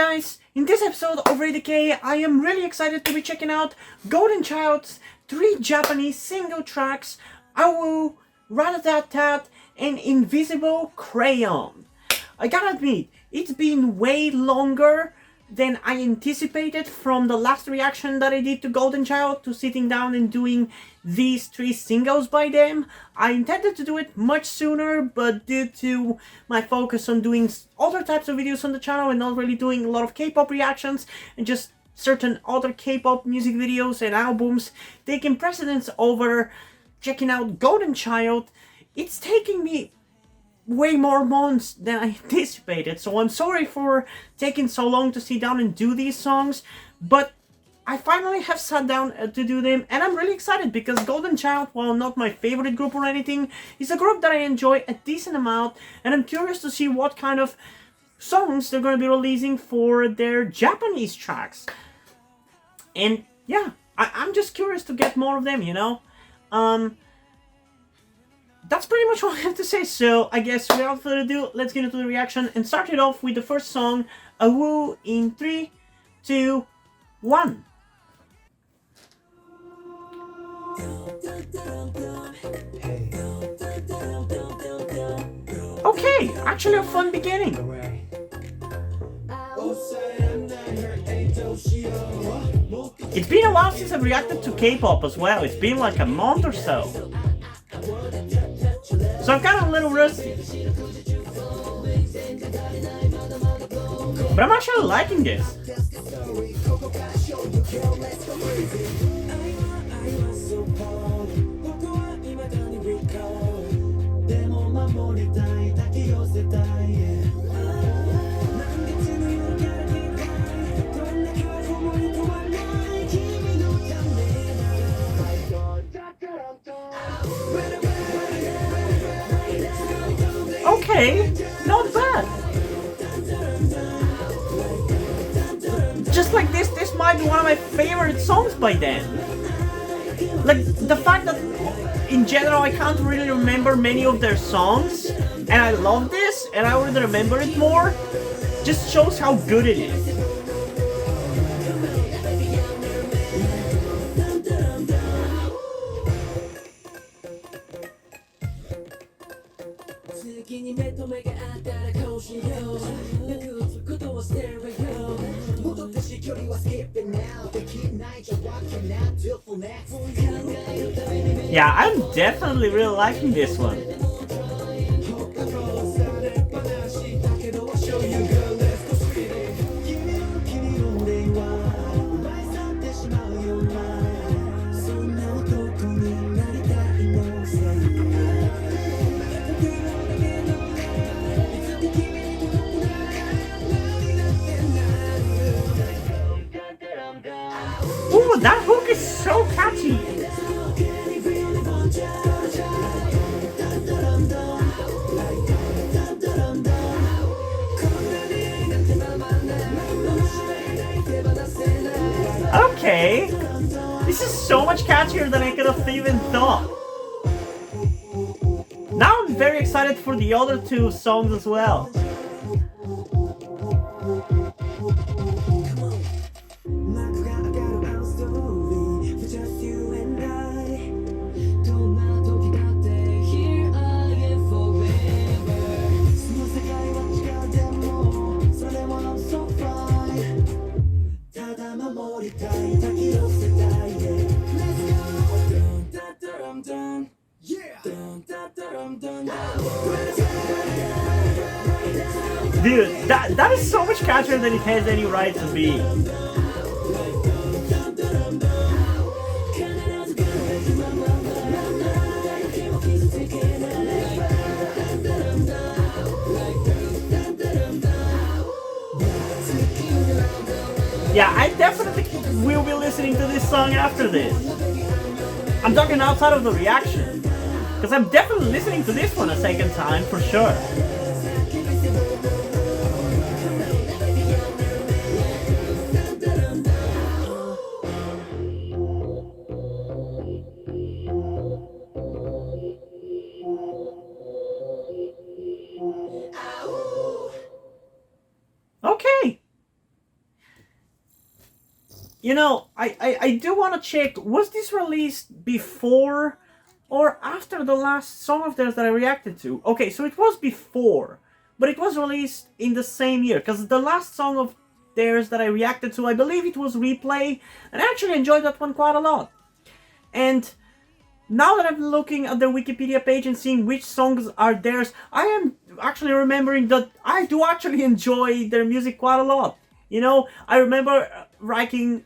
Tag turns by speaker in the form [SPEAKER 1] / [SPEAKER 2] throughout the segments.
[SPEAKER 1] guys, in this episode of RDK, I am really excited to be checking out Golden Child's 3 Japanese single tracks, Awu, Ratatattat, and Invisible Crayon. I gotta admit, it's been way longer than I anticipated from the last reaction that I did to Golden Child to sitting down and doing these 3 singles by them. I intended to do it much sooner, but due to my focus on doing other types of videos on the channel and not really doing a lot of K-pop reactions and just certain other K-pop music videos and albums taking precedence over checking out Golden Child, it's taking me way more months than I anticipated, so I'm sorry for taking so long to sit down and do these songs, but I finally have sat down to do them, and I'm really excited because Golden Child, while not my favorite group or anything, is a group that I enjoy a decent amount, and I'm curious to see what kind of songs they're going to be releasing for their Japanese tracks. And yeah, I'm just curious to get more of them, you know? That's pretty much all I have to say, so I guess without further ado, let's get into the reaction and start it off with the first song, Awu, in 3, 2, 1. Okay, actually a fun beginning. It's been a while since I've reacted to K-pop as well, it's been like a month or so. So I'm kind of a little rusty. But I'm actually liking this. Okay, not bad. Just like this might be one of my favorite songs by them. Like, the fact that in general I can't really remember many of their songs, and I love this, and I would remember it more, just shows how good it is. Yeah, I'm definitely really liking this one. Ooh, that hook is so catchy! Okay, this is so much catchier than I could have even thought. Now I'm very excited for the other 2 songs as well. Dude, that is so much catchier than it has any right to be. Yeah, I definitely will be listening to this song after this. I'm talking outside of the reaction, because I'm definitely listening to this one a second time for sure. Okay, You know, I do want to check, was this released before or after the last song of theirs that I reacted to? Okay, so it was before, but it was released in the same year, because the last song of theirs that I reacted to, I believe it was Replay, and I actually enjoyed that one quite a lot. And now that I'm looking at their Wikipedia page and seeing which songs are theirs, I am actually remembering that I do actually enjoy their music quite a lot. You know, I remember liking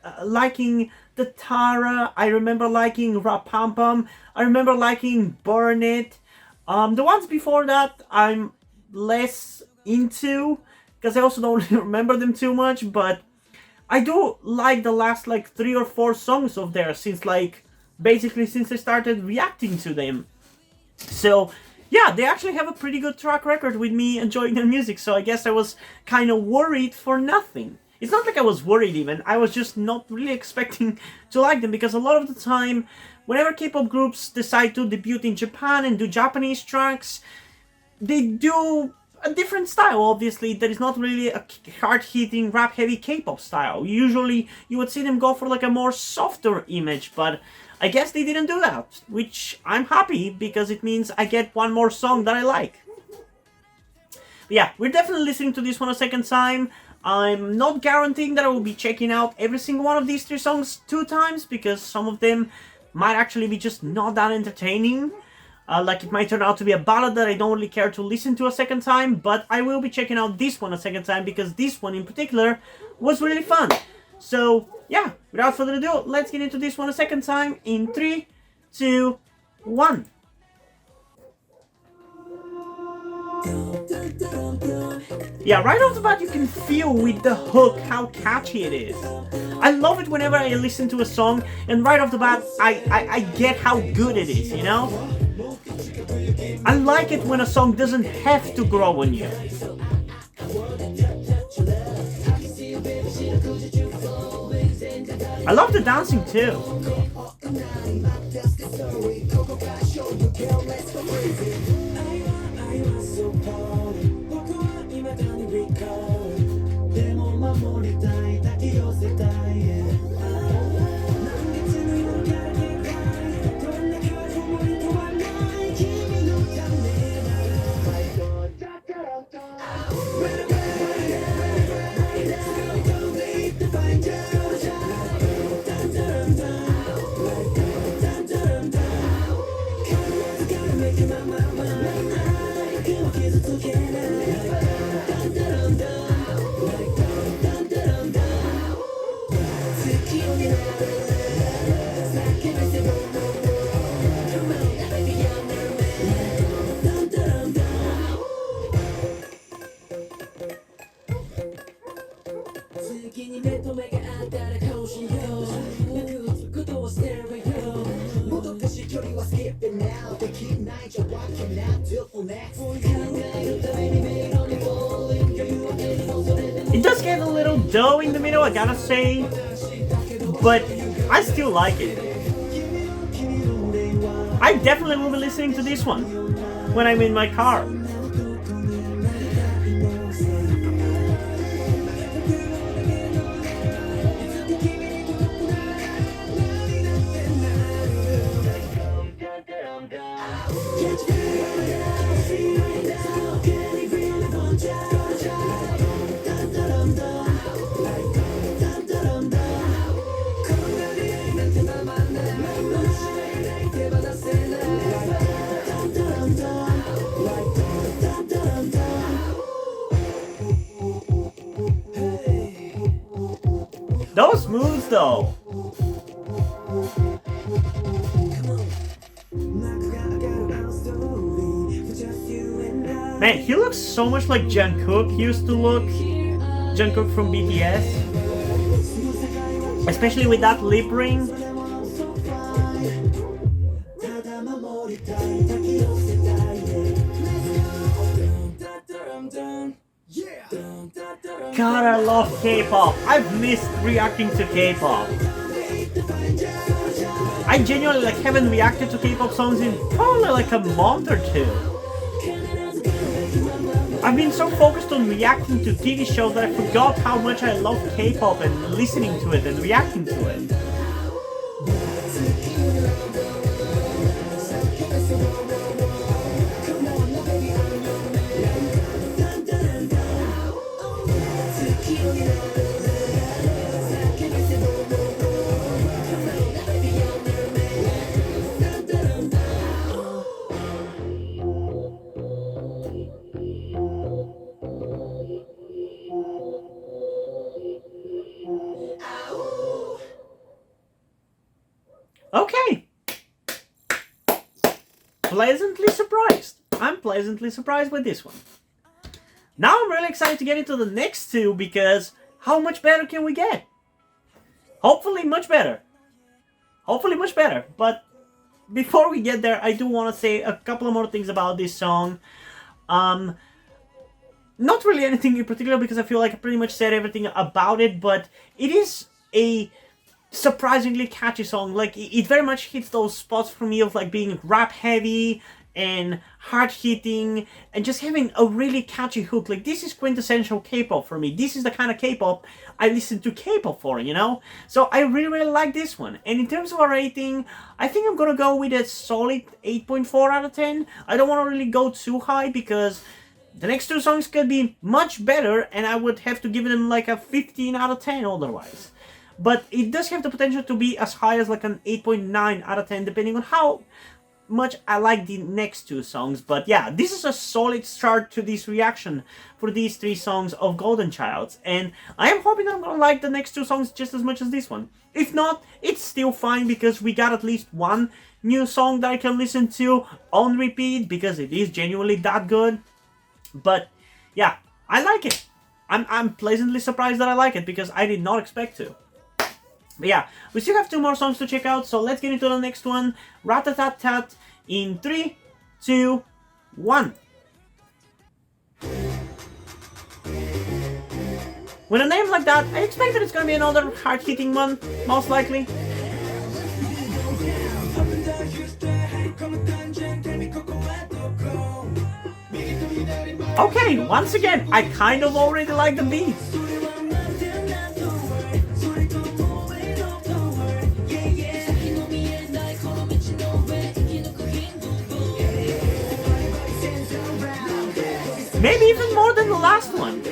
[SPEAKER 1] the Tara. I remember liking Rapampam. I remember liking Burn It. The ones before that, I'm less into, because I also don't really remember them too much. But I do like the last like 3 or 4 songs of theirs since basically since I started reacting to them. So yeah, they actually have a pretty good track record with me enjoying their music, so I guess I was kind of worried for nothing. It's not like I was worried even, I was just not really expecting to like them, because a lot of the time, whenever K-pop groups decide to debut in Japan and do Japanese tracks, they do a different style, obviously, that is not really a hard-hitting, rap-heavy K-pop style. Usually, you would see them go for like a more softer image, but I guess they didn't do that, which I'm happy, because it means I get one more song that I like. But yeah, we're definitely listening to this one a second time. I'm not guaranteeing that I will be checking out every single one of these 3 songs 2 times, because some of them might actually be just not that entertaining. Like it might turn out to be a ballad that I don't really care to listen to a second time, but I will be checking out this one a second time, because this one in particular was really fun. So yeah, without further ado, let's get into this one a second time in 3, 2, 1. Yeah, right off the bat you can feel with the hook how catchy it is. I love it whenever I listen to a song and right off the bat I get how good it is, you know? I like it when a song doesn't have to grow on you. I love the dancing too. It does get a little dull in the middle, I gotta say, but I still like it. I definitely will be listening to this one when I'm in my car. Those moves though. Man, he looks so much like Jungkook used to look. Jungkook from BTS. Especially with that lip ring. God, I love K-pop. I've missed reacting to K-pop. I genuinely haven't reacted to K-pop songs in probably like a month or 2. I've been so focused on reacting to TV shows that I forgot how much I love K-pop and listening to it and reacting to it. Okay. Pleasantly surprised. I'm pleasantly surprised with this one. Now I'm really excited to get into the next two because how much better can we get? Hopefully much better. Hopefully much better. But before we get there, I do want to say a couple of more things about this song. Not really anything in particular because I feel like I pretty much said everything about it, but it is a surprisingly catchy song. Like, it very much hits those spots for me of like being rap heavy and hard hitting and just having a really catchy hook. Like, this is quintessential K-pop for me. This is the kind of K-pop I listen to K-pop for, you know? So I really like this one. And in terms of a rating, I think I'm gonna go with a solid 8.4 out of 10. I don't want to really go too high because the next two songs could be much better and I would have to give them like a 15 out of 10 otherwise. But it does have the potential to be as high as like an 8.9 out of 10 depending on how much I like the next two songs. But yeah, this is a solid start to this reaction for these three songs of Golden Childs. And I am hoping that I'm gonna like the next two songs just as much as this one. If not, it's still fine because we got at least one new song that I can listen to on repeat because it is genuinely that good. But yeah, I like it. I'm pleasantly surprised that I like it because I did not expect to. But yeah, we still have two more songs to check out, so let's get into the next one. Ratatattat in 3, 2, 1. With a name like that, I expect that it's gonna be another hard-hitting one, most likely. Okay, once again, I kind of already like the beat. Maybe even more than the last one.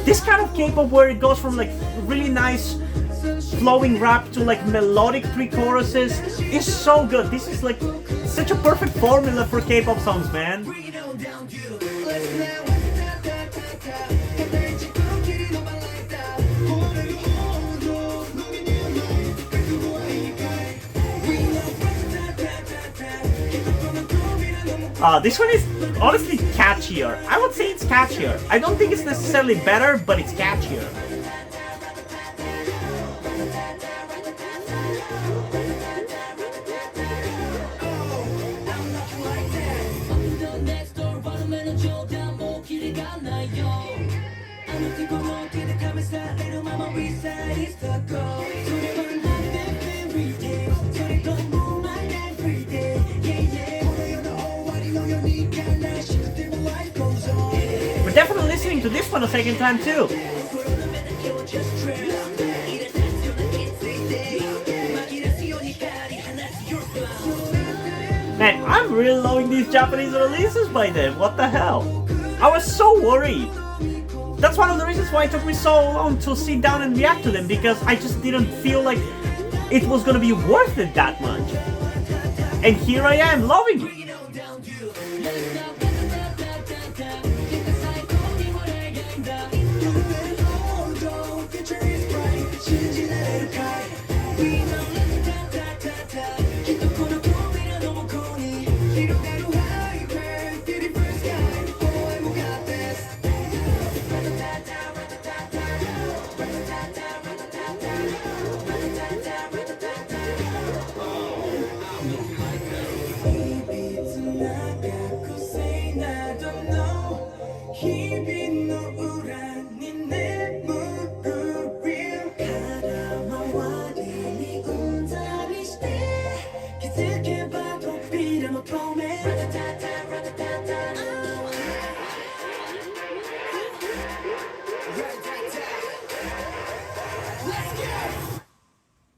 [SPEAKER 1] This kind of K-pop where it goes from like really nice flowing rap to like melodic pre-choruses is so good. This is like such a perfect formula for K-pop songs, man. This one is honestly catchier. I would say it's catchier. I don't think it's necessarily better, but it's catchier. We're definitely listening to this one a second time too. Man, I'm really loving these Japanese releases by them. What the hell? I was so worried. That's one of the reasons why it took me so long to sit down and react to them, because I just didn't feel like it was gonna be worth it that much. And here I am, loving it.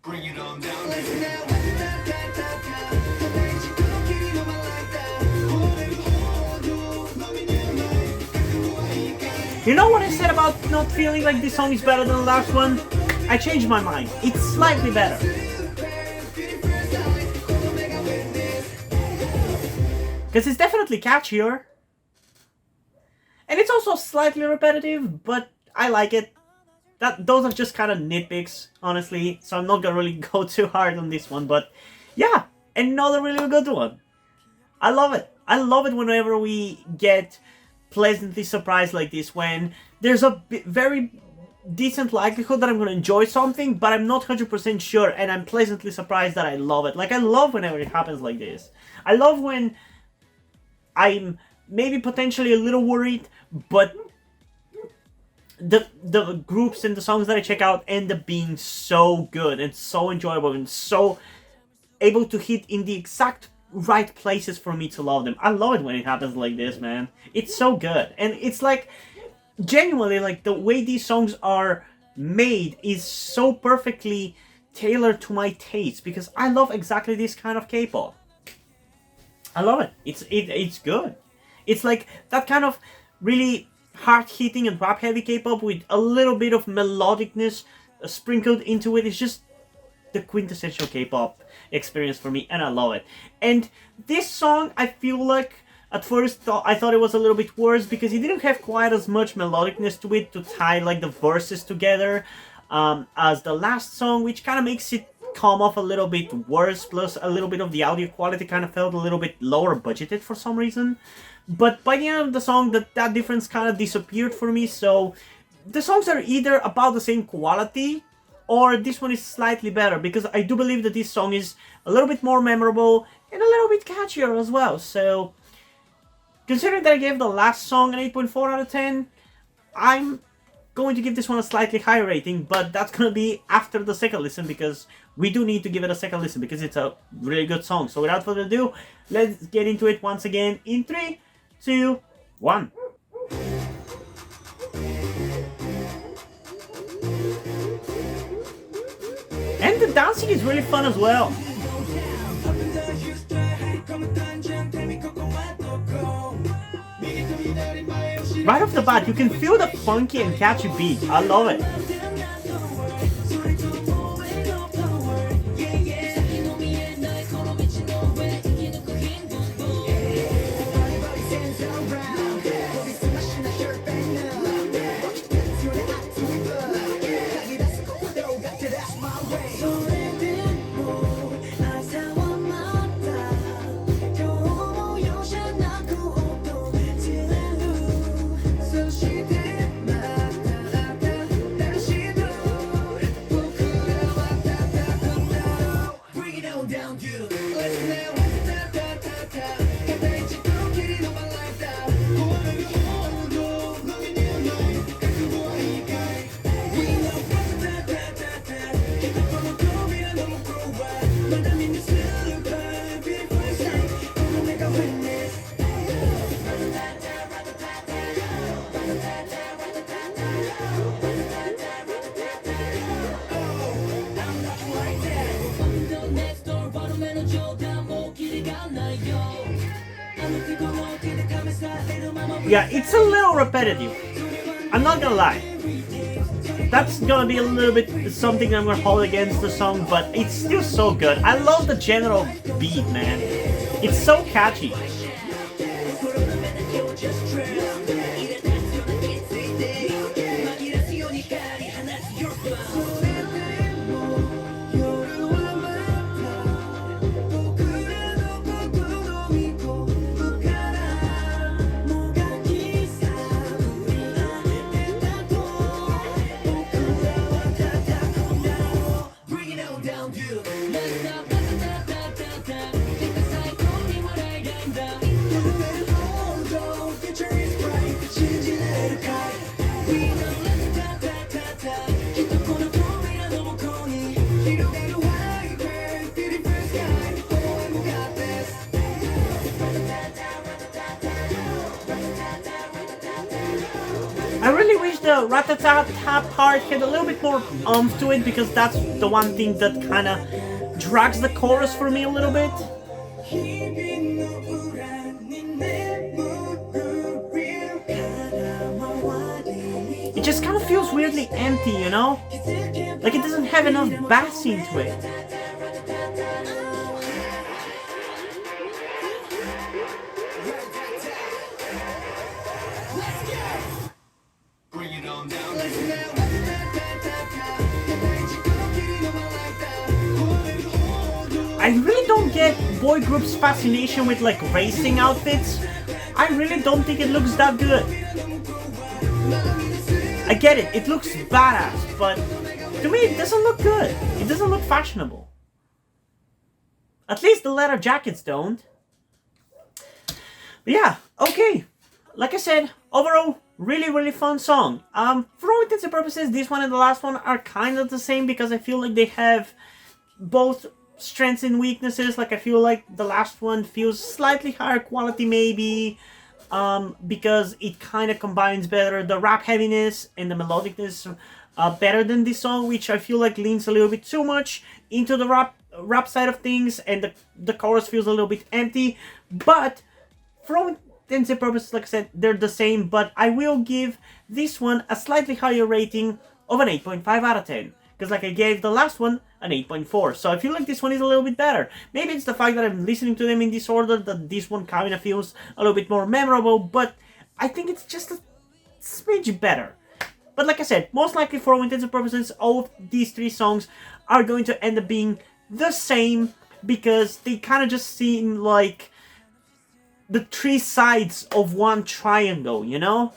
[SPEAKER 2] Bring it on down.
[SPEAKER 1] You know what I said about not feeling like this song is better than the last one? I changed my mind. It's slightly better. Because it's definitely catchier. And it's also slightly repetitive, but I like it. Those are just kind of nitpicks, honestly. So I'm not gonna really go too hard on this one, but yeah, another really good one. I love it. I love it whenever we get pleasantly surprised like this, when there's a very decent likelihood that I'm going to enjoy something, but I'm not 100% sure, and I'm pleasantly surprised that I love it. Like, I love whenever it happens like this. I love when I'm maybe potentially a little worried, but the groups and the songs that I check out end up being so good and so enjoyable and so able to hit in the exact right places for me to love them. I love it when it happens like this, man. It's so good. And it's like, genuinely, like, the way these songs are made is so perfectly tailored to my taste, because I love exactly this kind of K-pop. I love it. It's good. It's like that kind of really hard-hitting and rap-heavy K-pop with a little bit of melodicness sprinkled into it. It's just the quintessential K-pop experience for me, and I love it. And this song, I feel like at first I thought it was a little bit worse because it didn't have quite as much melodicness to it to tie like the verses together as the last song, which kind of makes it come off a little bit worse. Plus, a little bit of the audio quality kind of felt a little bit lower budgeted for some reason. But by the end of the song, that difference kind of disappeared for me. So the songs are either about the same quality, or this one is slightly better, because I do believe that this song is a little bit more memorable and a little bit catchier as well. So, considering that I gave the last song an 8.4 out of 10, I'm going to give this one a slightly higher rating, but that's going to be after the second listen, because we do need to give it a second listen, because it's a really good song. So without further ado, let's get into it once again in 3, 2, 1. And the dancing is really fun as well. Right off the bat, you can feel the funky and catchy beat. I love it. Yeah, it's a little repetitive. I'm not gonna lie. That's gonna be a little bit something I'm gonna hold against the song, but it's still so good. I love the general beat, man. It's so catchy. really wish the Ratatattat part had a little bit more oomph to it, because that's the one thing that kind of drags the chorus for me a little bit. It just kind of feels weirdly empty, you know? Like it doesn't have enough bass into it.
[SPEAKER 2] Bring it on down.
[SPEAKER 1] I really don't get boy groups' fascination with like racing outfits. I really don't think it looks that good. I get it, it looks badass, but to me it doesn't look good. It doesn't look fashionable. At least the leather jackets don't. But yeah, okay. Like I said, overall, really fun song. For all intents and purposes, this one and the last one are kind of the same, because I feel like they have both strengths and weaknesses. Like I feel like the last one feels slightly higher quality maybe, because it kind of combines better the rap heaviness and the melodicness better than this song, which I feel like leans a little bit too much into the rap side of things, and the chorus feels a little bit empty. But for all intents and purposes, like I said, they're the same, but I will give this one a slightly higher rating of an 8.5 out of 10. Because like I gave the last one an 8.4. So I feel like this one is a little bit better. Maybe it's the fact that I'm listening to them in this order that this one kind of feels a little bit more memorable, but I think it's just a smidge better. But like I said, most likely for all intents and purposes, all of these three songs are going to end up being the same, because they kind of just seem like the three sides of one triangle, you know?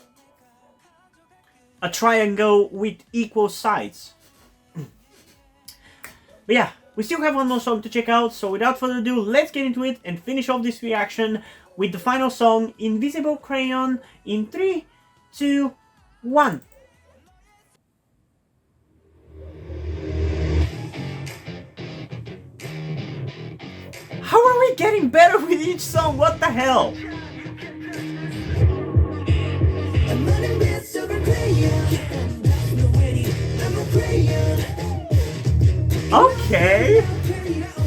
[SPEAKER 1] A triangle with equal sides. But yeah, we still have one more song to check out, so without further ado, let's get into it and finish off this reaction with the final song, Invisible Crayon, in 3, 2, 1. How are we getting better with each song? What the hell? Okay.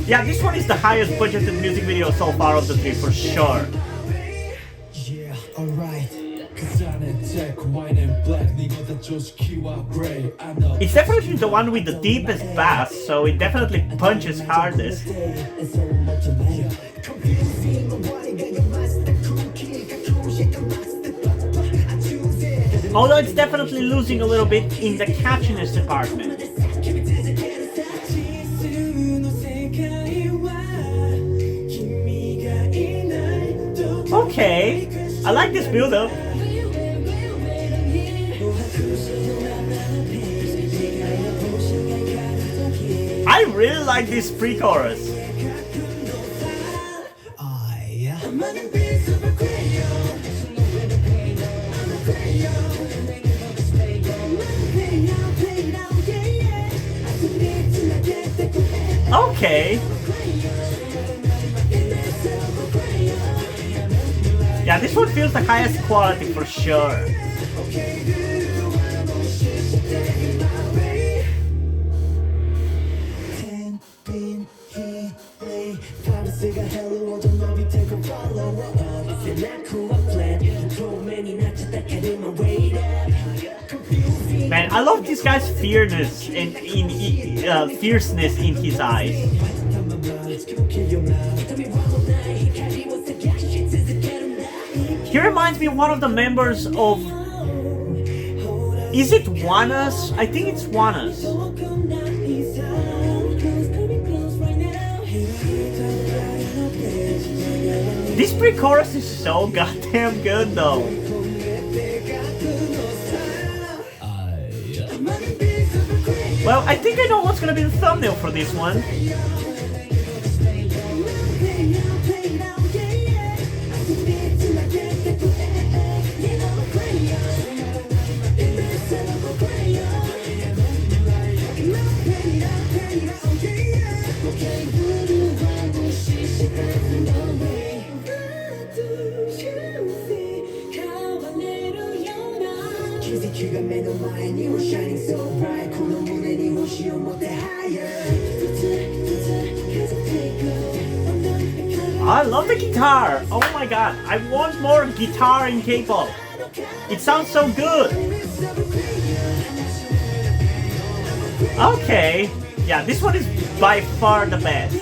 [SPEAKER 1] Yeah, this one is the highest budgeted music video so far of the three, for sure.
[SPEAKER 3] Yeah, alright.
[SPEAKER 1] It's definitely the one with the deepest bass, so it definitely punches hardest. Although it's definitely losing a little bit in the catchiness department. Okay, I like this build-up. I really like this pre-chorus. Okay. Yeah, this one feels the highest quality for sure. Man, I love this guy's fierceness and fierceness in his eyes. He reminds me of one of the members of... Is it Juanas? I think it's Juanas. This pre-chorus is so goddamn good though. Well, I think I know what's gonna be the thumbnail for this one. I love the guitar. Oh my god, I want more guitar in K-pop. It sounds so good. Okay, yeah, this one is by far the best.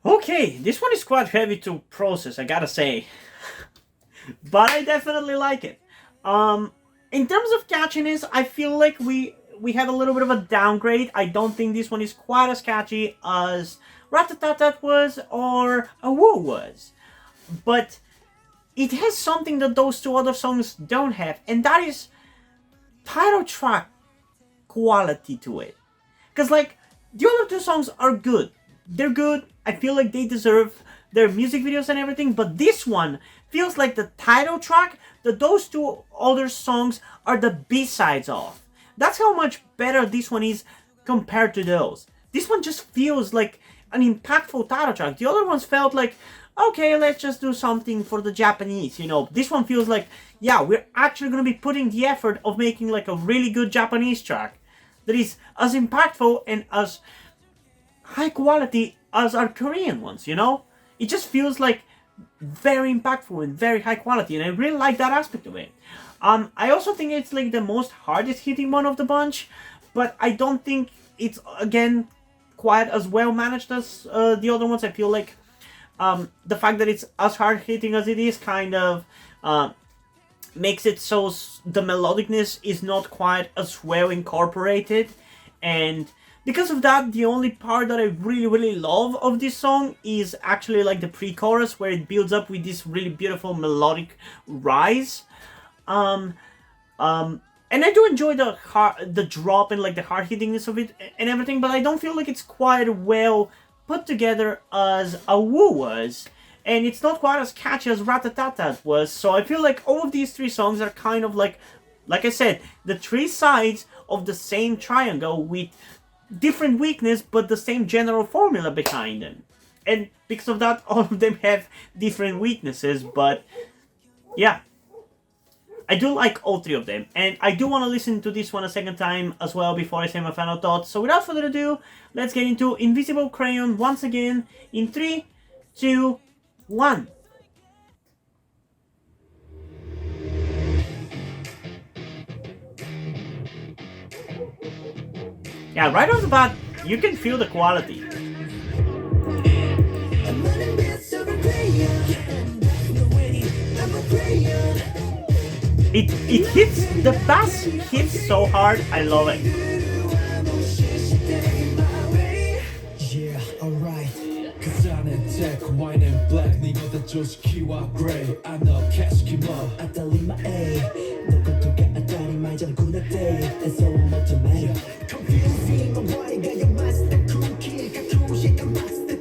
[SPEAKER 1] Okay, this one is quite heavy to process, I gotta say. But I definitely like it. In terms of catchiness, I feel like we had a little bit of a downgrade. I don't think this one is quite as catchy as Ratatattat was or A Woo was. But it has something that those two other songs don't have, and that is title track quality to it. Because, like, the other two songs are good. They're good. I feel like they deserve their music videos and everything, but this one feels like the title track that those two other songs are the B-sides of. That's how much better this one is compared to those. This one just feels like an impactful title track. The other ones felt like, okay, let's just do something for the Japanese, you know. This one feels like, yeah, we're actually going to be putting the effort of making like a really good Japanese track that is as impactful and as high quality as our Korean ones, you know? It just feels like very impactful and very high quality, and I really like that aspect of it. I also think it's like the most hardest hitting one of the bunch, but I don't think it's, again, quite as well managed as the other ones. I feel like the fact that it's as hard hitting as it is kind of makes it so the melodicness is not quite as well incorporated, and because of that, the only part that I really love of this song is actually like the pre-chorus, where it builds up with this really beautiful melodic rise. And I do enjoy the drop and like the hard hittingness of it and everything, but I don't feel like it's quite well put together as A Woo was, and it's not quite as catchy as Ratatattat was. So I feel like all of these three songs are kind of like I said, the three sides of the same triangle with different weakness, but the same general formula behind them. And because of that, all of them have different weaknesses, but yeah. I do like all three of them, and I do want to listen to this one a second time as well before I say my final thoughts. So without further ado, let's get into Invisible Crayon once again in 3, 2, 1. Yeah, right off the bat, you can feel the quality. It hits, the bass hits so hard, I love it.
[SPEAKER 3] Yeah, alright.
[SPEAKER 4] Tech, white and black, 네가 just 키와 gray. I know cash keep up.
[SPEAKER 3] I delete my A. 너 것도가 아다리 말잖아 군악대. And so automatic. Confusing my body, got your master cookie. got cool shit, got master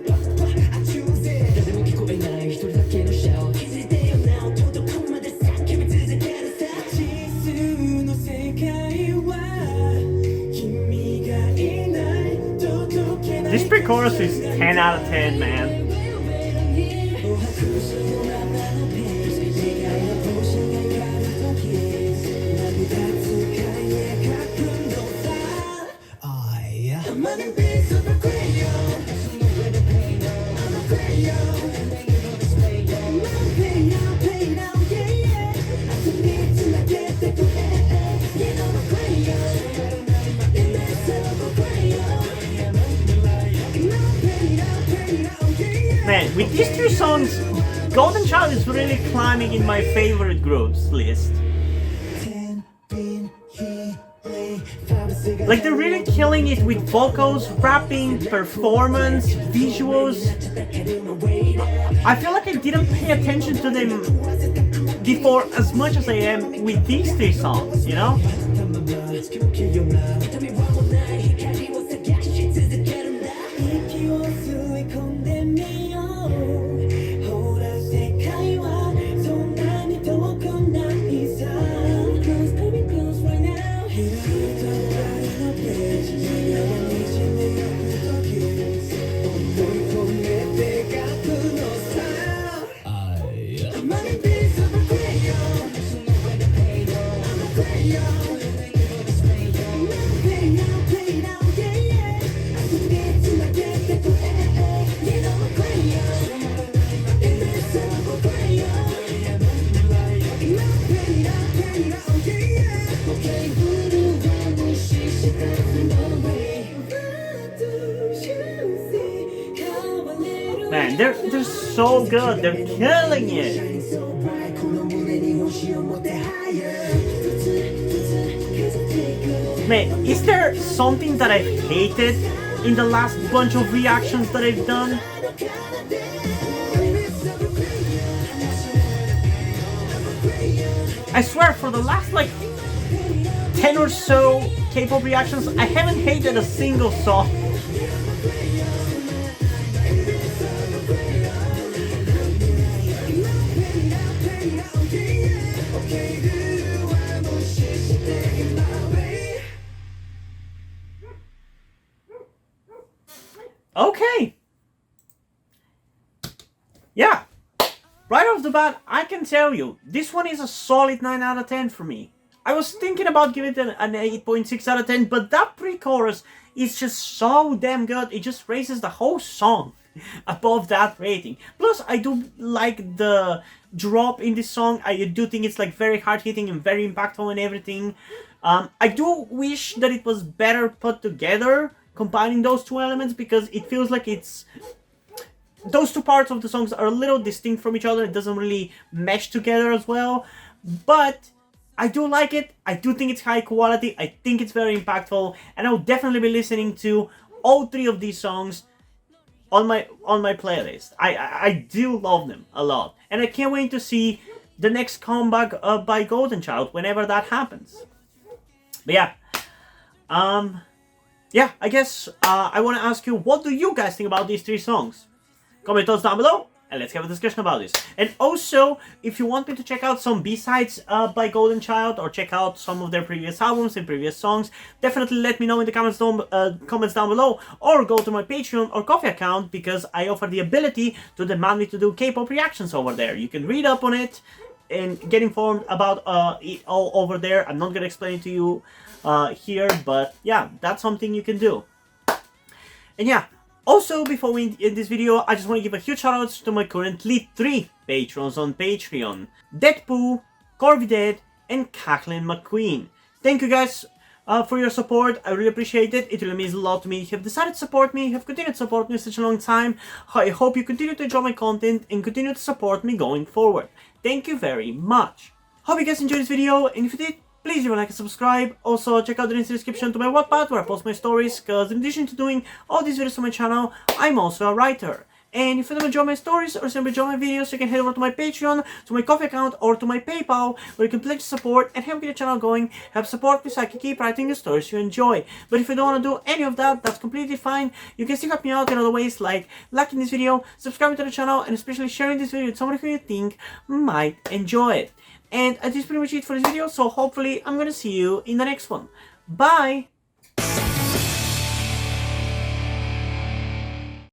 [SPEAKER 3] I choose it. 다들 웃기고 있나요? 히토리 닦이는 show. 기질이 되어 now. 도덕한 말들 싹 힘이 드는 게르사. 지수의 세계와 희미가 있나요? 똑똑해.
[SPEAKER 1] This pre-chorus is 10 out of 10, man. Man, with these two songs, Golden Child is really climbing in my favorite groups list. Like, they're really killing it with vocals, rapping, performance, visuals. I feel like I didn't pay attention to them before as much as I am with these three songs, you know? Man, they're so good. They're killing it. Man, is there something that I've hated in the last bunch of reactions that I've done? I swear, for the last like 10 or so K-pop reactions, I haven't hated a single song. Okay. Yeah. Right off the bat, I can tell you, this one is a solid 9 out of 10 for me. I was thinking about giving it an 8.6 out of 10, but that pre-chorus is just so damn good. It just raises the whole song above that rating. Plus, I do like the drop in this song. I do think it's like very hard-hitting and very impactful and everything. I do wish that it was better put together, combining those two elements, because it feels like it's... those two parts of the songs are a little distinct from each other. It doesn't really mesh together as well. But I do like it. I do think it's high quality. I think it's very impactful. And I'll definitely be listening to all three of these songs on my playlist. I do love them a lot. And I can't wait to see the next comeback by Golden Child whenever that happens. But yeah. Yeah, I guess I want to ask you, what do you guys think about these three songs? Comment thoughts down below, and let's have a discussion about this. And also, if you want me to check out some B-sides by Golden Child, or check out some of their previous albums and previous songs, definitely let me know in the comments down below, or go to my Patreon or Coffee account, because I offer the ability to demand me to do K-pop reactions over there. You can read up on it and get informed about it all over there. I'm not going to explain it to you here, but yeah, that's something you can do. And yeah, also, before we end this video, I just want to give a huge shout out to my currently 3 patrons on Patreon: Deadpool, Corvided, and Kathleen McQueen. Thank you guys for your support. I really appreciate it. It really means a lot to me. You have decided to support me, you have continued to support me such a long time. I hope you continue to enjoy my content and continue to support me going forward. Thank you very much. Hope you guys enjoyed this video, and if you did, please leave a like and subscribe. Also, check out the link in the description to my Wattpad, where I post my stories, because in addition to doing all these videos on my channel, I'm also a writer. And if you don't enjoy my stories or simply enjoy my videos, you can head over to my Patreon, to my Coffee account, or to my PayPal, where you can pledge support and help get the channel going, help support me so I can keep writing the stories you enjoy. But if you don't want to do any of that, that's completely fine. You can still help me out in other ways, like liking this video, subscribing to the channel, and especially sharing this video with somebody who you think might enjoy it. And that is pretty much it for this video, so hopefully I'm gonna see you in the next one. Bye!